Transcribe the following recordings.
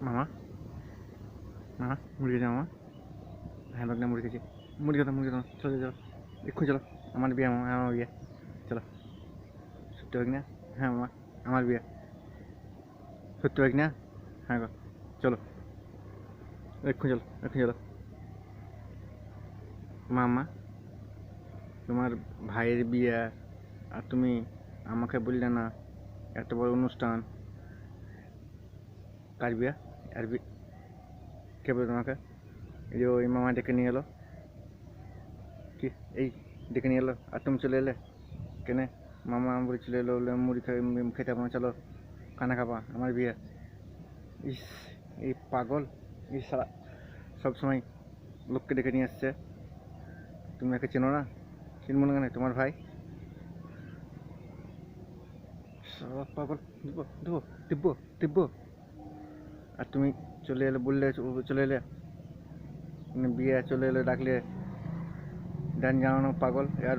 মামা মামা মুড়ি খেয়েছি মামা। হ্যাঁ লোক না মুড়ি খেয়েছি। মুড়ি খেতাম চলো চলো এক্ষুনি চলো। আমার বিয়ে মামা, আমার বিয়ে। চলো সত্যি হোক না? হ্যাঁ মামা আমার বিয়ে। সত্যি হোক না? হ্যাঁ গো চলো এক্ষুনি চলো। মামা তোমার ভাইয়ের বিয়ে আর তুমি আমাকে বললে না? এত বড় অনুষ্ঠান, কার বিয়ে? আর কে বলে তোমাকে? এই যে ওই মামা ডেকে নিয়ে এলো, কি এই ডেকে নিয়ে এলো আর তুমি চলে এলে কেনে? মামা বলে চলে এলো, বলে মুড়ি খেতে পারো, চলো খানা খাবা, আমার বিয়ে। ইস, এই পাগল, এই সারা সবসময় লোককে ডেকে নিয়ে আসছে। তুমি একে চেনো না? চিনবো না কেন? তোমার ভাই। সারা পাগল, দিব দিব দিব। আর তুমি চলে এলে, বললে চলে এলে, বিয়ে চলে এলে, ডাকলে ডান জানানো পাগল। আর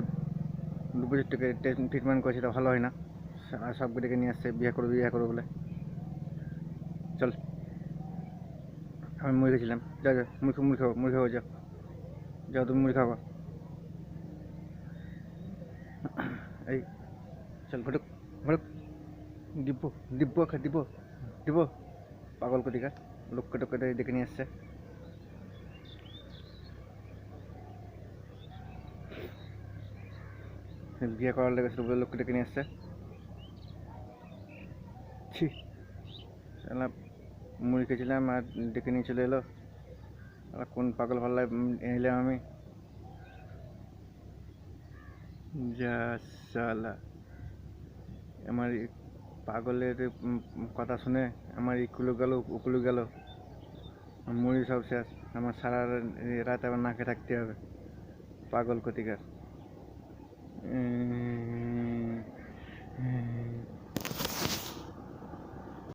2 বছর থেকে ট্রিটমেন্ট করেছে, এটা ভালো হয় না? আর সবকে ডেকে নিয়ে আসছে বিয়ে করবো বলে। চল, আমি মুড়ি খেয়েছিলাম, যা যা মুড়ি খাবো যাও, যাও তুমি মুড়ি খাবো। এই চল ঘটক ঘটক, দিব দিব দিব দিব। পাগল কোথিকা, লোককে টোককে ডেকে নিয়ে আসছে। বিয়ে করার লেগেছিল বলে লোককে ডেকে নিয়ে আসছে। ছি, শালা মুড়ি খেয়েছিলাম আর ডেকে নিয়ে চলে এলো। আর কোন পাগল পাল্লায় এলাম আমি। যা শালা, আমার পাগলের কথা শুনে আমার ইকুলো গেল উকুলো গেল, মুড়ি সব শেষ। আমার সারা রাত আবার নাকে থাকতে হবে, পাগল কোথিকার।